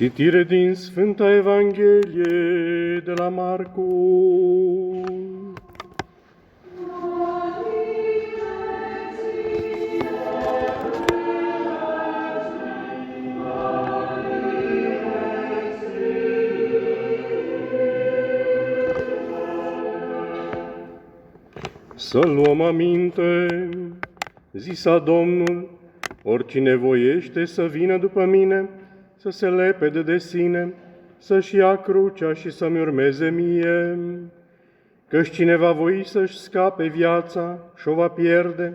Citire din Sfânta Evanghelie de la Marcu. Să luăm aminte, zisa Domnul, oricine voiește să vină după mine, să se lepede de sine, să-și ia crucea și să-mi urmeze mie. Căci cine va voi să-și scape viața și-o va pierde,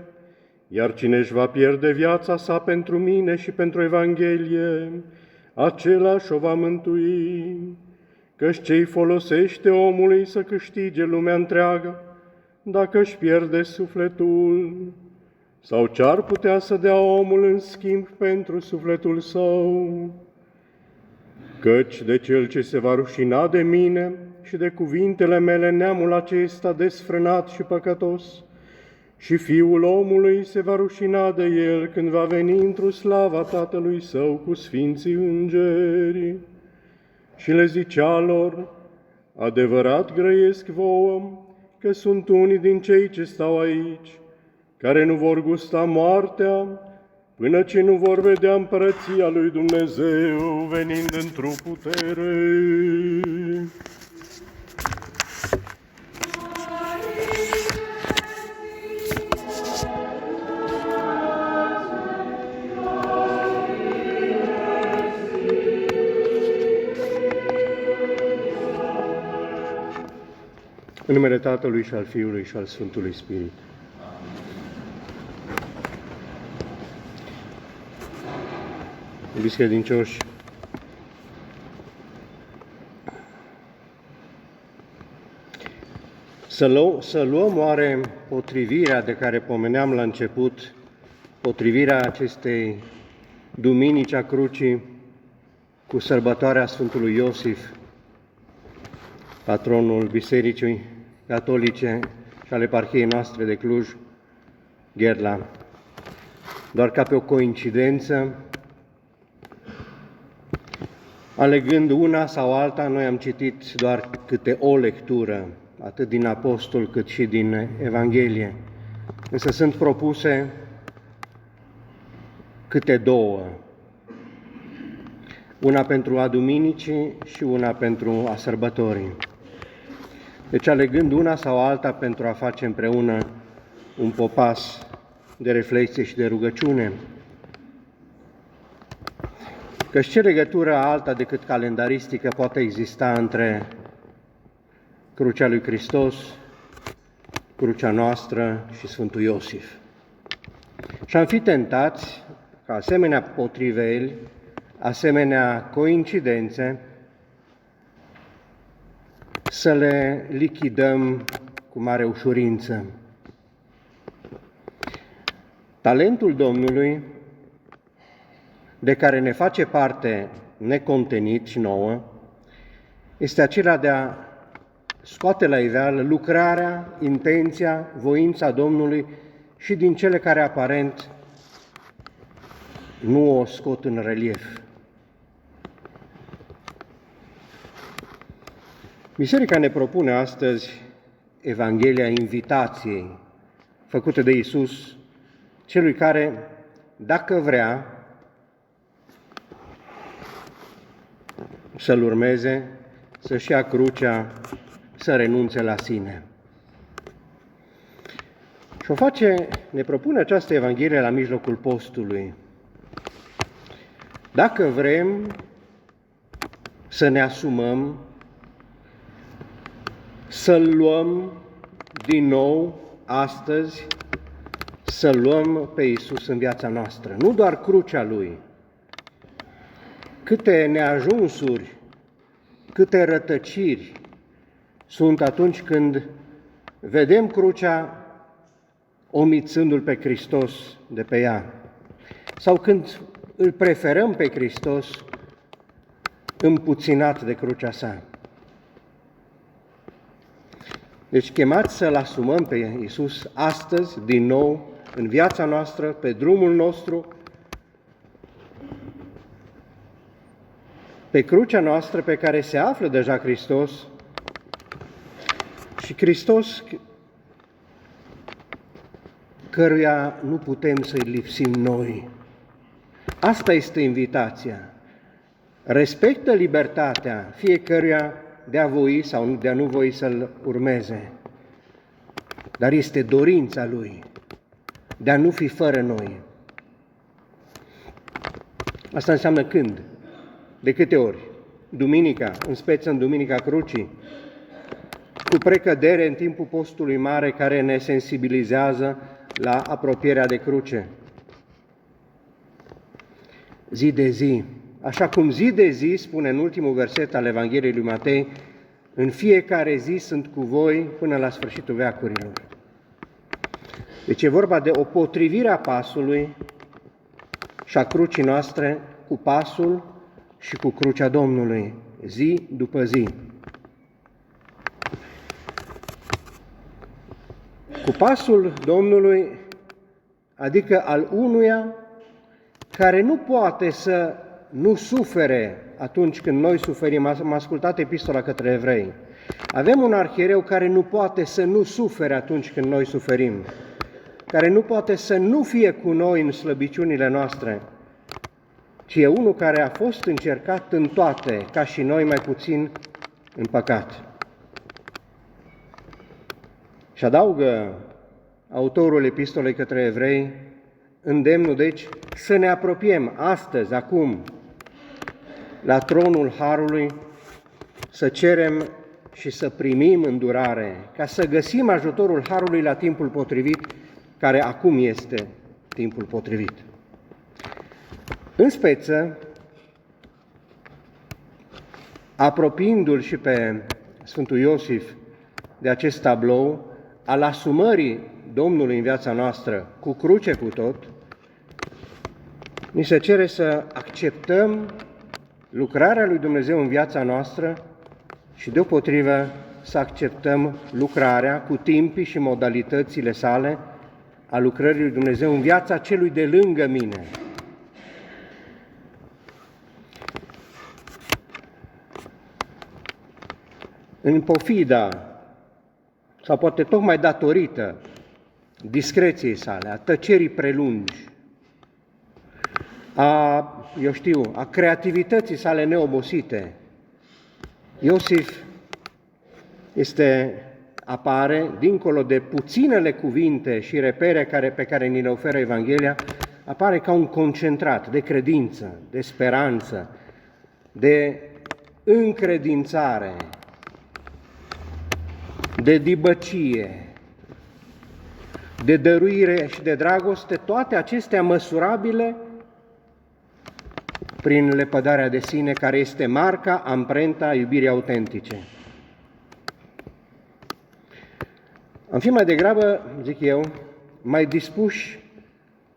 iar cine își va pierde viața sa pentru mine și pentru Evanghelie, acela și-o va mântui. Căci ce-i folosește omului să câștige lumea întreagă, dacă își pierde sufletul? Sau ce-ar putea să dea omul în schimb pentru sufletul său? Căci de cel ce se va rușina de mine și de cuvintele mele neamul acesta desfrânat și păcătos, și Fiul omului se va rușina de el când va veni într-o slava Tatălui Său cu sfinții îngeri. Și le zicea lor: adevărat grăiesc vouă că sunt unii din cei ce stau aici, care nu vor gusta moartea, până ce nu vor vedea împărăția lui Dumnezeu venind într-o putere. În numele Tatălui și al Fiului și al Sfântului Spirit. Iubiți credincioși, să luăm oare potrivirea de care pomeneam la început, potrivirea acestei Duminici a Crucii cu sărbătoarea Sfântului Iosif, patronul Bisericii Catolice și al Eparhiei noastre de Cluj, Gherla, doar ca pe o coincidență? Alegând una sau alta, noi am citit doar câte o lectură, atât din Apostol cât și din Evanghelie, însă sunt propuse câte două, una pentru a Duminicii și una pentru a sărbătorii. Deci, alegând una sau alta pentru a face împreună un popas de reflexie și de rugăciune, căci ce legătură alta decât calendaristică poate exista între crucea lui Hristos, crucea noastră și Sfântul Iosif? Și am fi tentați ca asemenea potriveli, asemenea coincidențe, să le lichidăm cu mare ușurință. Talentul Domnului, de care ne face parte necontenit și nouă, este acela de a scoate la iveală lucrarea, intenția, voința Domnului și din cele care aparent nu o scot în relief. Biserica ne propune astăzi Evanghelia invitației făcută de Iisus celui care, dacă vrea, să-L urmeze, să-și ia crucea, să renunțe la sine. Și o face, ne propune această Evanghelie la mijlocul postului. Dacă vrem să ne asumăm, să-L luăm din nou astăzi, să luăm pe Iisus în viața noastră, nu doar crucea Lui. Câte neajunsuri, câte rătăciri sunt atunci când vedem crucea omițându-L pe Hristos de pe ea, sau când îl preferăm pe Hristos împuținat de crucea sa. Deci chemați să-L asumăm pe Iisus astăzi, din nou, în viața noastră, pe drumul nostru, pe crucea noastră pe care se află deja Hristos, și Hristos căruia nu putem să-i lipsim noi. Asta este invitația. Respectă libertatea fiecăruia de a voi sau de a nu voi să-L urmeze, dar este dorința Lui de a nu fi fără noi. Asta înseamnă când? De câte ori? Duminica, în speță în Duminica Crucii, cu precădere în timpul postului mare care ne sensibilizează la apropierea de cruce. Zi de zi, așa cum zi de zi, spune în ultimul verset al Evangheliei lui Matei, în fiecare zi sunt cu voi până la sfârșitul veacurilor. Deci e vorba de o potrivire a pasului și a crucii noastre cu pasul și cu crucea Domnului, zi după zi. Cu pasul Domnului, adică al unuia care nu poate să nu sufere atunci când noi suferim. Am ascultat epistola către evrei. Avem un arhiereu care nu poate să nu sufere atunci când noi suferim, care nu poate să nu fie cu noi în slăbiciunile noastre, ci e unul care a fost încercat în toate, ca și noi, mai puțin în păcat. Și adaugă autorul epistolei către evrei îndemnul, deci, să ne apropiem astăzi, acum, la tronul Harului, să cerem și să primim îndurare, ca să găsim ajutorul Harului la timpul potrivit, care acum este timpul potrivit. În speță, apropiindu-l și pe Sfântul Iosif de acest tablou al asumării Domnului în viața noastră, cu cruce cu tot, ni se cere să acceptăm lucrarea lui Dumnezeu în viața noastră și deopotrivă să acceptăm lucrarea cu timpii și modalitățile sale a lucrării lui Dumnezeu în viața celui de lângă mine. În pofida, sau poate tocmai datorită discreției sale, a tăcerii prelungi, a creativității sale neobosite, Iosif apare, dincolo de puținele cuvinte și repere pe care ni le oferă Evanghelia, apare ca un concentrat de credință, de speranță, de încredințare, de dibăcie, de dăruire și de dragoste, toate acestea măsurabile prin lepădarea de sine, care este marca, amprenta iubirii autentice. Am fi mai degrabă, zic eu, mai dispuși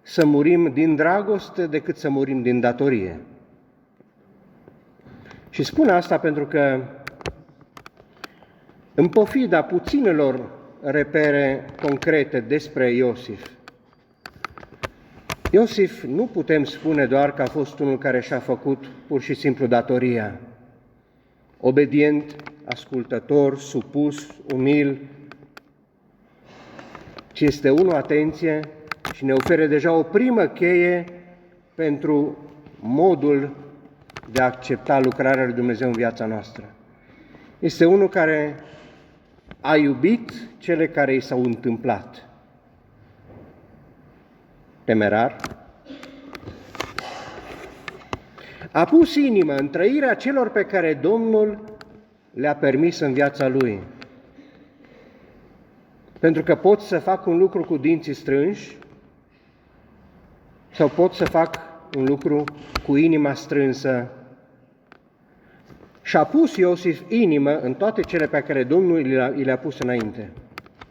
să murim din dragoste decât să murim din datorie. Și spun asta pentru că, în pofida puținelor repere concrete despre Iosif, Iosif nu putem spune doar că a fost unul care și-a făcut pur și simplu datoria, obedient, ascultător, supus, umil, ci este unul, atenție, și ne oferă deja o primă cheie pentru modul de a accepta lucrarea lui Dumnezeu în viața noastră. Este unul care a iubit cele care i s-au întâmplat. Temerar. A pus inimă în trăirea celor pe care Domnul le-a permis în viața lui. Pentru că pot să fac un lucru cu dinții strânși sau pot să fac un lucru cu inima strânsă. Și-a pus Iosif inimă în toate cele pe care Domnul i le-a pus înainte.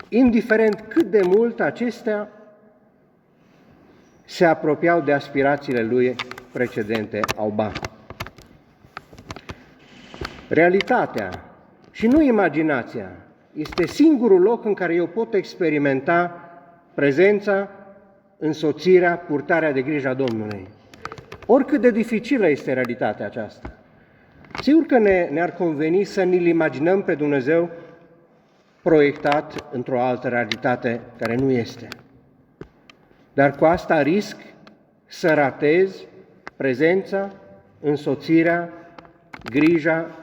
Indiferent cât de mult acestea se apropiau de aspirațiile lui precedente au ba. Realitatea și nu imaginația este singurul loc în care eu pot experimenta prezența, însoțirea, purtarea de grijă a Domnului. Oricât de dificilă este realitatea aceasta, Sigur că ne-ar conveni să ne-l imaginăm pe Dumnezeu proiectat într-o altă realitate care nu este. Dar cu asta risc să ratezi prezența, însoțirea, grija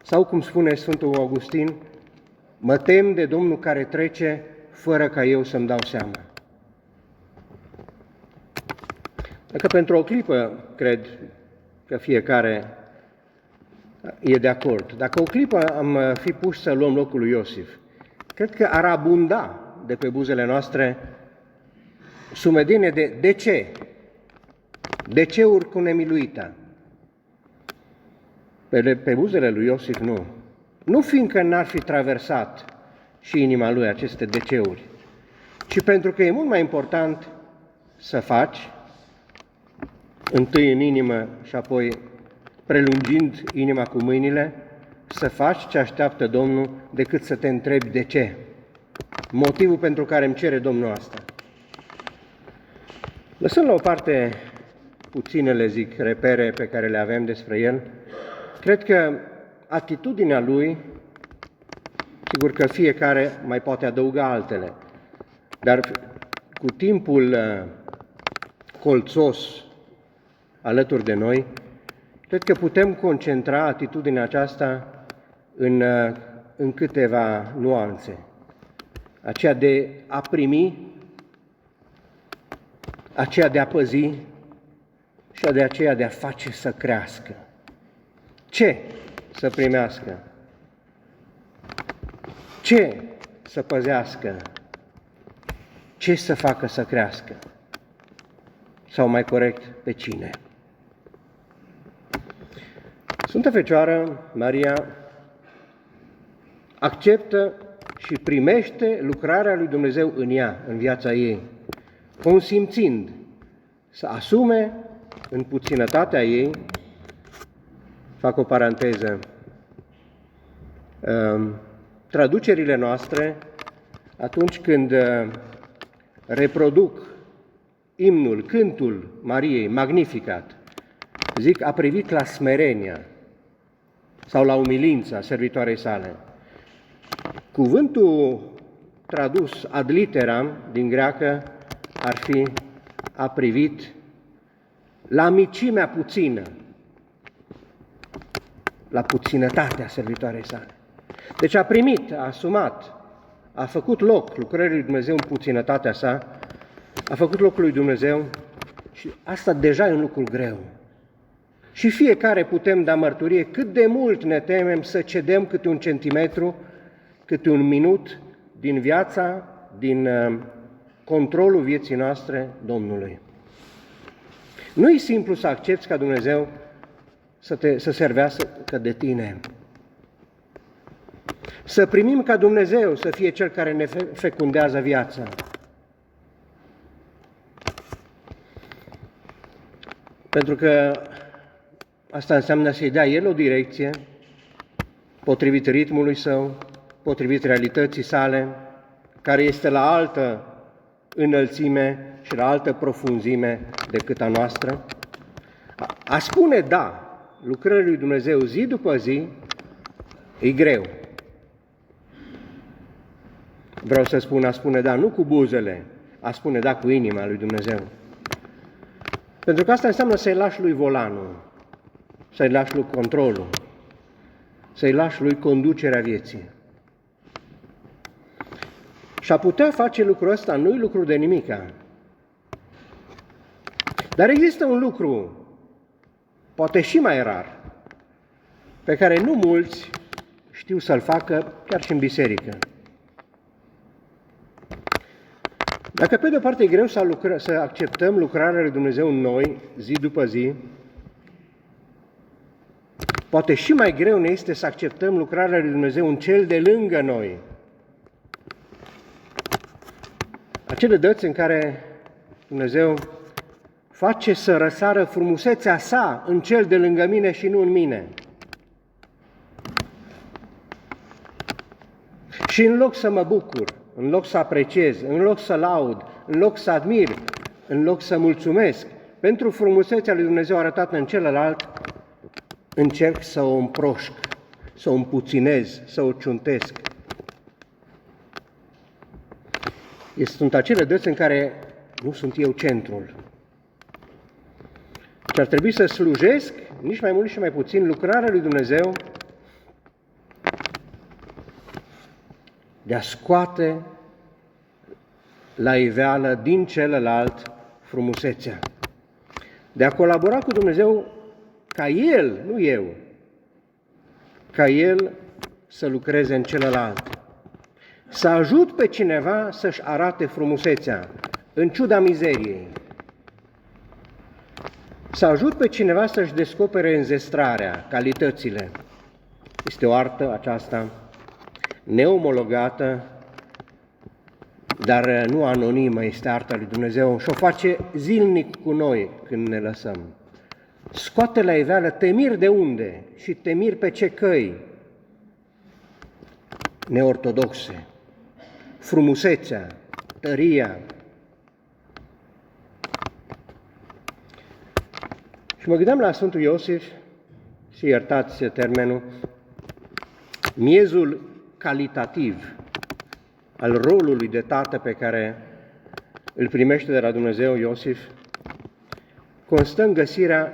sau, cum spune Sfântul Augustin, mă tem de Domnul care trece fără ca eu să-mi dau seama. Dacă pentru o clipă cred că fiecare e de acord, dacă o clipă am fi puși să luăm locul lui Iosif, cred că ar abunda de pe buzele noastre sumedenie de ce? De ce-uri cu nemiluita? Pe buzele lui Iosif nu. Nu fiindcă n-ar fi traversat și inima lui aceste de-ceuri, ci pentru că e mult mai important să faci, întâi în inimă și apoi prelungind inima cu mâinile, să faci ce așteaptă Domnul decât să te întrebi de ce. Motivul pentru care îmi cere Domnul asta. Lăsând la o parte puținele, repere pe care le avem despre el, cred că atitudinea lui, sigur că fiecare mai poate adăuga altele, dar cu timpul colțos alături de noi, cred că putem concentra atitudinea aceasta în câteva nuanțe. Aceea de a primi, aceea de a păzi și de aceea de a face să crească. Ce să primească? Ce să păzească? Ce să facă să crească? Sau mai corect, pe cine? Sfânta Fecioară Maria acceptă și primește lucrarea lui Dumnezeu în ea, în viața ei, consimțind să asume în puținătatea ei, fac o paranteză, traducerile noastre, atunci când reproduc imnul, cântul Mariei, Magnificat, zic, a privit la smerenia sau la umilința servitoarei sale. Cuvântul tradus ad literam din greacă ar fi a privit la micimea puțină, la puținătatea servitoarei sale. Deci a primit, a asumat, a făcut loc lucrării lui Dumnezeu în puținătatea sa, a făcut locul lui Dumnezeu și asta deja e un lucru greu. Și fiecare putem da mărturie cât de mult ne temem să cedem câte un centimetru, câte un minut din viața, din controlul vieții noastre Domnului. Nu e simplu să accepți ca Dumnezeu să servească de tine. Să primim ca Dumnezeu să fie Cel care ne fecundează viața. Pentru că asta înseamnă să-i dea El o direcție, potrivit ritmului său, potrivit realității sale, care este la altă înălțime și la altă profunzime decât a noastră. A spune da lucrării lui Dumnezeu zi după zi e greu. Vreau să spun, a spune da nu cu buzele, a spune da cu inima lui Dumnezeu. Pentru că asta înseamnă să-i lași lui volanul, să-i lași lui controlul, să-i lași lui conducerea vieții. Și a putea face lucrul ăsta nu-i lucru de nimica. Dar există un lucru, poate și mai rar, pe care nu mulți știu să-l facă chiar și în biserică. Dacă pe de-o parte e greu să acceptăm lucrarea lui Dumnezeu în noi, zi după zi, poate și mai greu ne este să acceptăm lucrarea lui Dumnezeu în cel de lângă noi. Acele dăți în care Dumnezeu face să răsară frumusețea sa în cel de lângă mine și nu în mine. Și în loc să mă bucur, în loc să apreciez, în loc să laud, în loc să admir, în loc să mulțumesc pentru frumusețea lui Dumnezeu arătată în celălalt, încerc să o împroșc, să o împuținez, să o ciuntesc. Sunt acele dăți în care nu sunt eu centrul. Și ar trebui să slujesc, nici mai mult, nici mai puțin, lucrarea lui Dumnezeu de a scoate la iveală din celălalt frumusețea. De a colabora cu Dumnezeu ca El, nu eu, ca El să lucreze în celălalt. Să ajut pe cineva să-și arate frumusețea, în ciuda mizeriei. Să ajut pe cineva să-și descopere înzestrarea, calitățile. Este o artă aceasta neomologată, dar nu anonimă, este arta lui Dumnezeu și o face zilnic cu noi când ne lăsăm. Scoate la iveală temiri de unde și temiri pe ce căi neortodoxe, frumusețea, tăria. Și mă gândeam la Sfântul Iosif, și iertați termenul, miezul calitativ al rolului de tată pe care îl primește de la Dumnezeu Iosif, constă în găsirea,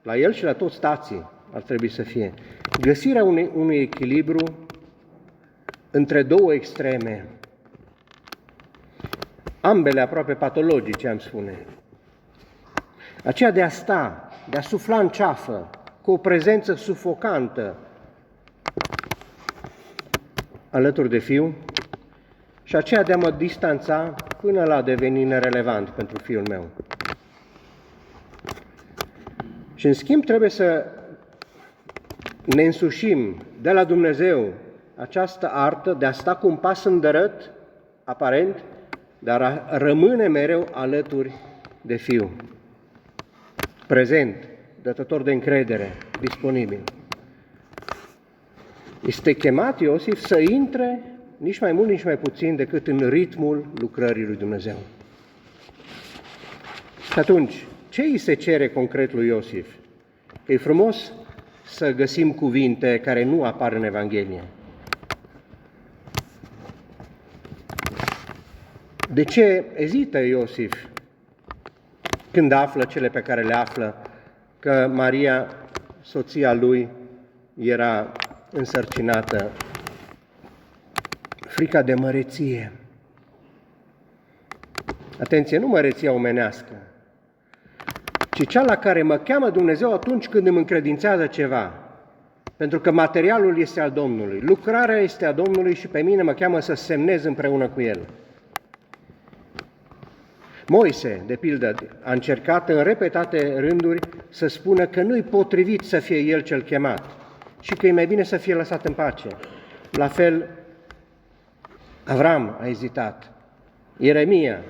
la el și la toți tații ar trebui să fie, găsirea unui echilibru între două extreme, ambele aproape patologice, am spune. Aceea de a sta, de a sufla în ceafă, cu o prezență sufocantă alături de fiu, și aceea de a mă distanța până la a deveni nerelevant pentru fiul meu. Și în schimb trebuie să ne însușim de la Dumnezeu această artă de a sta cu un pas îndărăt, aparent, dar a rămâne mereu alături de fiu. Prezent, dătător de încredere, disponibil. Este chemat Iosif să intre nici mai mult, nici mai puțin decât în ritmul lucrării lui Dumnezeu. Și atunci, ce îi se cere concret lui Iosif? Că e frumos să găsim cuvinte care nu apar în Evanghelie. De ce ezită Iosif când află cele pe care le află, că Maria, soția lui, era însărcinată? Frica de măreție. Atenție, nu măreția omenească, ci cea la care mă cheamă Dumnezeu atunci când îmi încredințează ceva. Pentru că materialul este al Domnului, lucrarea este a Domnului și pe mine mă cheamă să semnez împreună cu El. Moise, de pildă, a încercat în repetate rânduri să spună că nu-i potrivit să fie el cel chemat și că e mai bine să fie lăsat în pace. La fel, Avram a ezitat, Ieremia.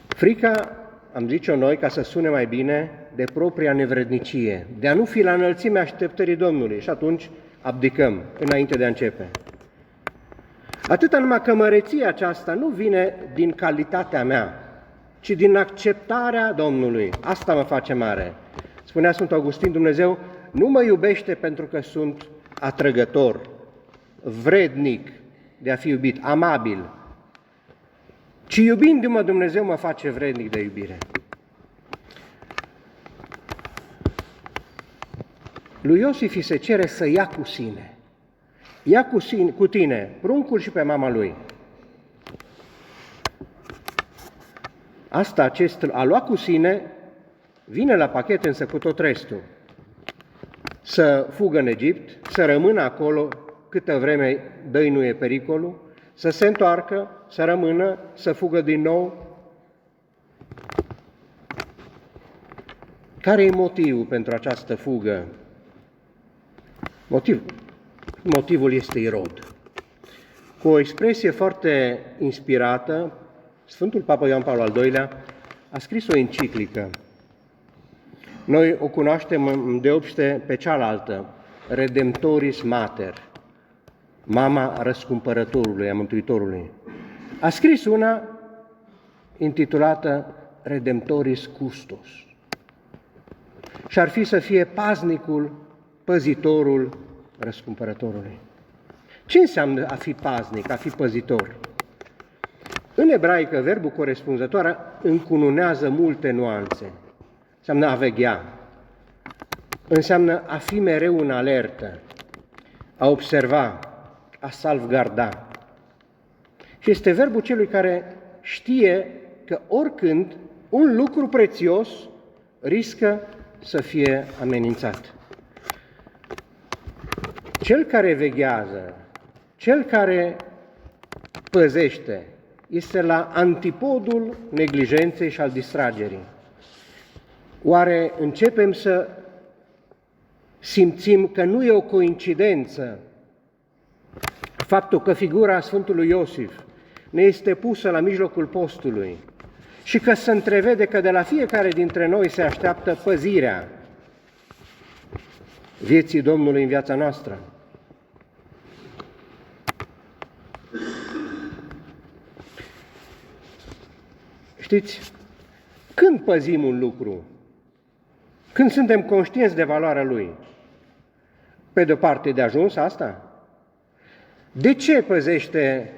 Frica, am zice-o noi, ca să sune mai bine, de propria nevrednicie, de a nu fi la înălțimea așteptării Domnului și atunci abdicăm înainte de a începe. Atâta numai că măreția aceasta nu vine din calitatea mea, ci din acceptarea Domnului. Asta mă face mare. Spunea Sfântul Augustin, Dumnezeu nu mă iubește pentru că sunt atrăgător, vrednic de a fi iubit, amabil, ci iubindu-mă Dumnezeu mă face vrednic de iubire. Lui Iosif îi se cere să ia cu sine. Ia cu tine pruncul și pe mama lui. Asta, a lua cu sine, vine la pachet însă cu tot restul. Să fugă în Egipt, să rămână acolo câtă vreme dăinuie pericolul, să se întoarcă, să rămână, să fugă din nou. Care e motivul pentru această fugă? Motivul este Irod. Cu o expresie foarte inspirată, Sfântul Papa Ioan Paul al II-lea a scris o enciclică. Noi o cunoaștem deopște pe cealaltă, Redemptoris Mater, mama răscumpărătorului, a Mântuitorului. A scris una intitulată Redemptoris Custos. și ar fi să fie paznicul, păzitorul răscumpărătorului. Ce înseamnă a fi paznic, a fi păzitor? În ebraică, verbul corespunzător încununează multe nuanțe. Înseamnă a veghea, înseamnă a fi mereu în alertă, a observa, a salvgarda. Și este verbul celui care știe că oricând un lucru prețios riscă să fie amenințat. Cel care veghează, cel care păzește, este la antipodul neglijenței și al distragerii. Oare începem să simțim că nu e o coincidență faptul că figura Sfântului Iosif ne este pusă la mijlocul postului și că se întrevede că de la fiecare dintre noi se așteaptă păzirea vieții Domnului în viața noastră? Știți, când păzim un lucru? Când suntem conștienți de valoarea lui? Pe de-o parte de ajuns asta? De ce păzește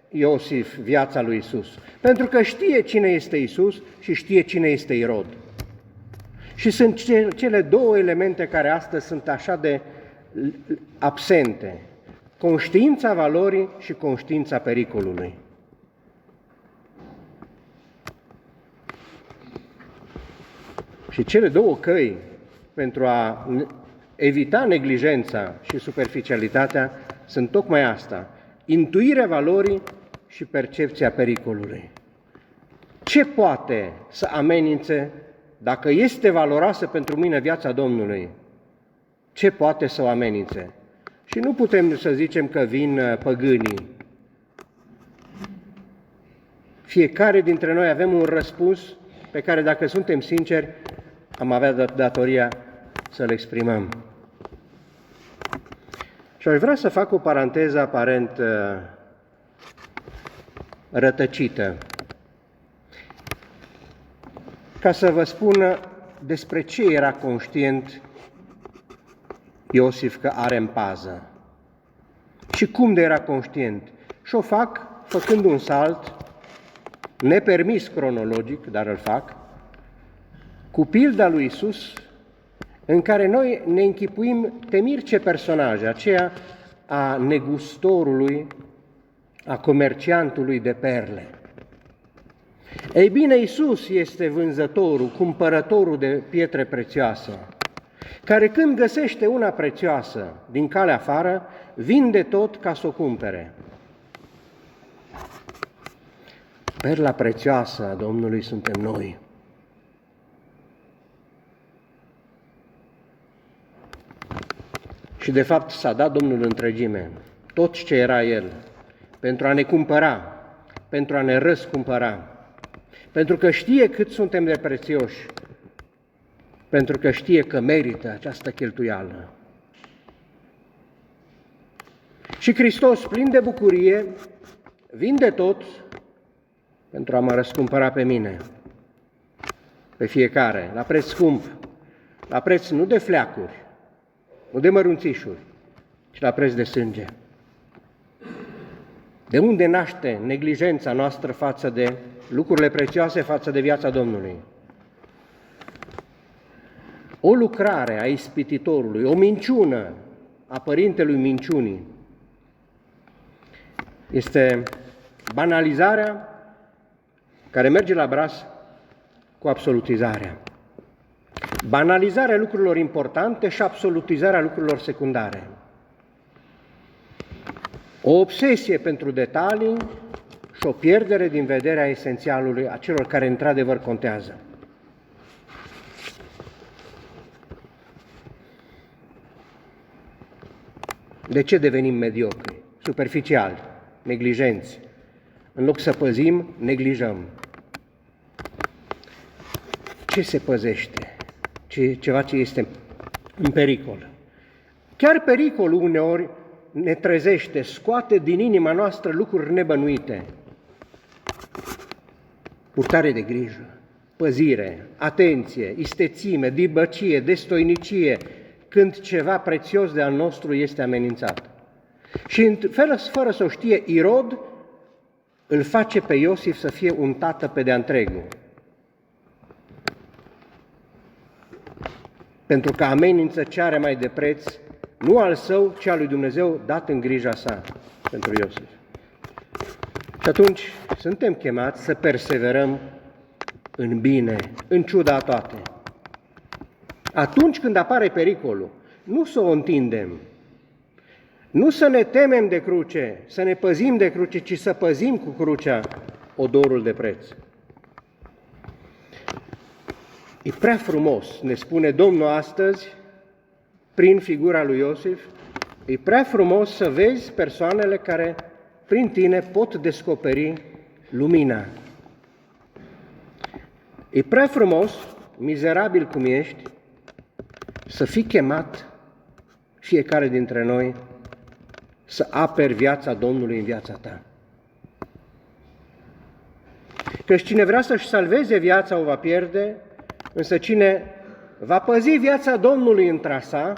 Iosif viața lui Isus? Pentru că știe cine este Isus și știe cine este Irod. Și sunt cele două elemente care astăzi sunt așa de absente. Conștiința valorii și conștiința pericolului. Și cele două căi pentru a evita neglijența și superficialitatea sunt tocmai asta: intuirea valorii și percepția pericolului. Ce poate să amenințe dacă este valoroasă pentru mine viața Domnului? Ce poate să o amenințe? Și nu putem să zicem că vin păgânii. Fiecare dintre noi avem un răspuns pe care, dacă suntem sinceri, am avea datoria să-l exprimăm. Și aș vrea să fac o paranteză aparent rătăcită, ca să vă spun despre ce era conștient Iosif că are în pază și cum de era conștient. Și o fac făcând un salt nepermis cronologic, dar îl fac, cu pilda lui Isus, în care noi ne închipuim temirce personaje, aceea a negustorului, a comerciantului de perle. Ei bine, Isus este vânzătorul, cumpărătorul de pietre prețioase, care când găsește una prețioasă din calea afară, vinde tot ca să o cumpere. Perla prețioasă a Domnului suntem noi. Și de fapt s-a dat Domnul întregime, tot ce era El, pentru a ne cumpăra, pentru a ne răscumpăra, pentru că știe cât suntem de prețioși, pentru că știe că merită această cheltuială. Și Hristos, plin de bucurie, vinde tot pentru a mă răscumpăra pe mine, pe fiecare, la preț scump, la preț nu de fleacuri, nu de mărunțișuri, ci la preț de sânge. De unde naște neglijența noastră față de lucrurile prețioase, față de viața Domnului? O lucrare a ispititorului, o minciună a părintelui minciunii, este banalizarea care merge la braț cu absolutizarea. Banalizarea lucrurilor importante și absolutizarea lucrurilor secundare. O obsesie pentru detalii și o pierdere din vederea esențialului a celor care într-adevăr contează. De ce devenim mediocri, superficiali, neglijenți? În loc să păzim, neglijăm. Ce se păzește? Ceva ce este în pericol. Chiar pericolul uneori ne trezește, scoate din inima noastră lucruri nebănuite. Purtare de grijă, păzire, atenție, istețime, dibăcie, destoinicie, când ceva prețios de al nostru este amenințat. Și fără să o știe, Irod îl face pe Iosif să fie un tată pe de-a întregul. Pentru că amenință ce are mai de preț, nu al său, ci al lui Dumnezeu, dat în grija sa pentru Iosif. Și atunci suntem chemați să perseverăm în bine, în ciuda toate. Atunci când apare pericolul, nu să o întindem, nu să ne temem de cruce, să ne păzim de cruce, ci să păzim cu crucea odorul de preț. E prea frumos, ne spune Domnul astăzi, prin figura lui Iosif, e prea frumos să vezi persoanele care prin tine pot descoperi lumina. E prea frumos, mizerabil cum ești, să fii chemat, fiecare dintre noi, să aperi viața Domnului în viața ta. Căci cine vrea să-și salveze viața o va pierde, însă cine va păzi viața Domnului într-a sa,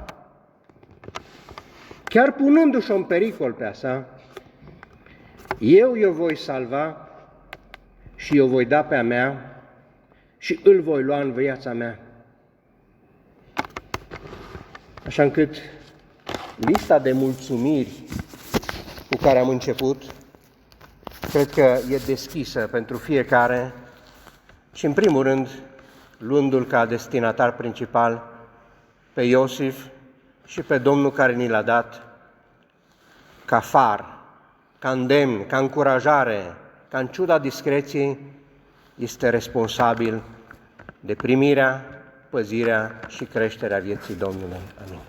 chiar punându-și-o în pericol pe a sa, eu o voi salva și o voi da pe a mea și îl voi lua în viața mea. Așa încât lista de mulțumiri cu care am început, cred că e deschisă pentru fiecare și, în primul rând, luându-l ca destinatar principal pe Iosif și pe Domnul care ni l-a dat ca far, ca îndemn, ca încurajare, ca în ciuda discreției, este responsabil de primirea, păzirea și creșterea vieții Domnului. Amin.